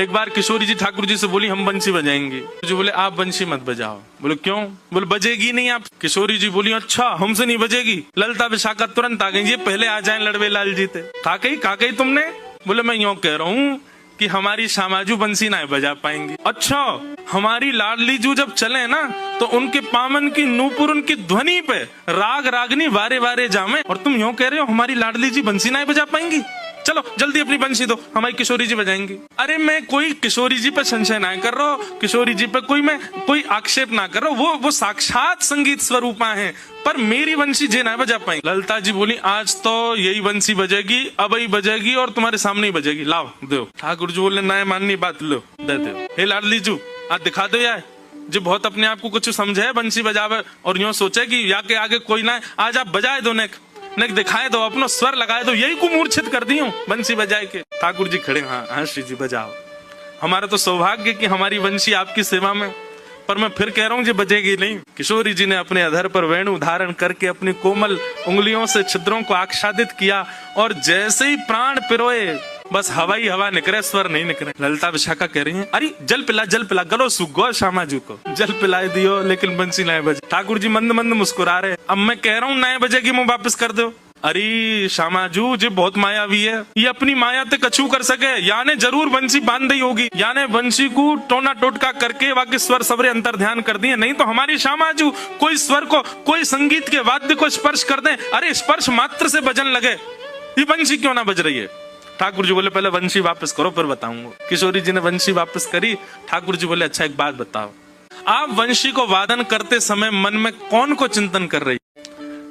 एक बार किशोरी जी ठाकुर जी से बोली हम बंसी बजाएंगे। जो बोले आप बंसी मत बजाओ। बोले क्यों? बोले बजेगी नहीं आप। किशोरी जी बोली अच्छा हमसे नहीं बजेगी। ललता विशाखा तुरंत आ गई, ये पहले आ जाए लड़वे लाल जी थे। काकई तुमने? बोले मैं यूं कह रहा हूँ कि हमारी श्यामाजू बंसी ना बजा पाएंगी। अच्छा हमारी लाडली जू जब चले ना तो उनके पामन की नूपुर उनकी ध्वनि पे राग रागनी वारे वारे जामे, और तुम यूं कह रहे हो हमारी लाडली जी बंसी ना बजा पाएंगी। चलो जल्दी अपनी बंसी दो, हमारी किशोरी जी बजाएंगी। अरे मैं कोई किशोरी जी पे संशय ना कर रहा हूँ, किशोरी जी पे कोई आक्षेप ना कर रहा हूँ, वो साक्षात संगीत स्वरूपा है, पर मेरी बंसी जे ना बजा पाएंगी। ललता जी बोली आज तो यही बंसी बजेगी, अब ही बजेगी और तुम्हारे सामने ही बजेगी, लाओ दो। ठाकुर जी बोले ना माननी बात, लो दे दो। हे लाडली जू आज दिखा दो यार, जो बहुत अपने आप को कुछ समझे बंसी बजावे और यूं सोचे कि या के आगे कोई ना, आज आप बजाए दो, नेक दिखाए दो, अपनो स्वर लगाए दो, यही को मूर्छित कर दी हूँ बंसी बजाए के। ठाकुर जी खड़े, हाँ श्री जी बजाओ, हमारा तो सौभाग्य कि हमारी बंसी आपकी सेवा में, पर मैं फिर कह रहा हूँ जी बजेगी नहीं। किशोरी जी ने अपने अधर पर वेणु धारण करके अपनी कोमल उंगलियों से छिद्रों को आच्छादित किया और जैसे ही प्राण पिरोए बस हवा ही हवा निकले, स्वर नहीं निकले। ललता विशाखा कह रही है अरे जल पिला गलो सुगो श्यामाजू को जल पिलाए दियो, लेकिन बंसी नए बजे। ठाकुर जी मंद मंद मुस्कुरा रहे। अब मैं कह रहा हूँ नए बजेगी मुंह वापस कर दो। अरे श्यामाजू जी बहुत मायावी है, ये अपनी माया ते कछू कर सके, याने जरूर बंसी बांध दी होगी, याने बंसी को टोना टोटका करके बाकी स्वर सबरे अंतर ध्यान कर दिए, नहीं तो हमारी श्यामाजू कोई स्वर को, कोई संगीत के वाद्य को स्पर्श कर दे, अरे स्पर्श मात्र से बजन लगे, ये बंसी क्यों ना बज रही है। ठाकुर जी बोले पहले बंसी वापस करो फिर बताऊंगा। किशोरी जी ने बंसी वापस करी। ठाकुर जी बोले अच्छा एक बात बताओ, आप वंशी को वादन करते समय मन में कौन को चिंतन कर रही?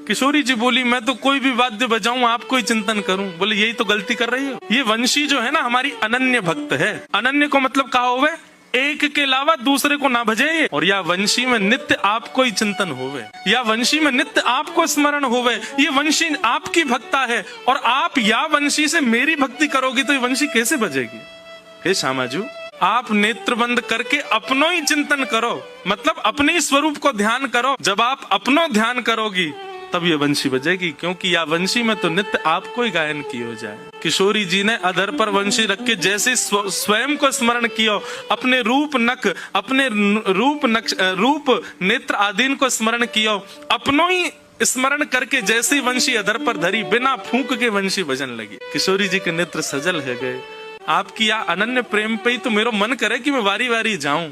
किशोरी जी बोली मैं तो कोई भी वाद्य बजाऊं आपको ही चिंतन करूं। बोले यही तो गलती कर रही हो, ये वंशी जो है ना हमारी अनन्य भक्त है। अनन्य को मतलब कहा होवे एक के अलावा दूसरे को ना भजे, और या वंशी में नित्य आपको ही चिंतन होवे, या वंशी में नित्य आपको स्मरण होवे, ये वंशी आपकी भक्ता है और आप या वंशी से मेरी भक्ति करोगी तो ये वंशी कैसे बजेगी। हे श्यामाजू आप नेत्र बंद करके अपनो ही चिंतन करो, मतलब अपने ही स्वरूप को ध्यान करो। जब आप अपनो ध्यान करोगी तब ये वंशी बजेगी, क्योंकि या वंशी में तो नित्य आपको ही गायन की हो जाए। किशोरी जी ने अधर पर वंशी रख के जैसे स्वयं को स्मरण किया, अपने रूप नक, अपने रूप नेत्र आदि को स्मरण किया, अपनो ही स्मरण करके जैसे ही वंशी अधर पर धरी, बिना फूंक के वंशी बजन लगी। किशोरी जी के नेत्र सजल है गए। आपकी या अनन्य प्रेम पे ही तो मेरा मन करे कि मैं वारी वारी जाऊं।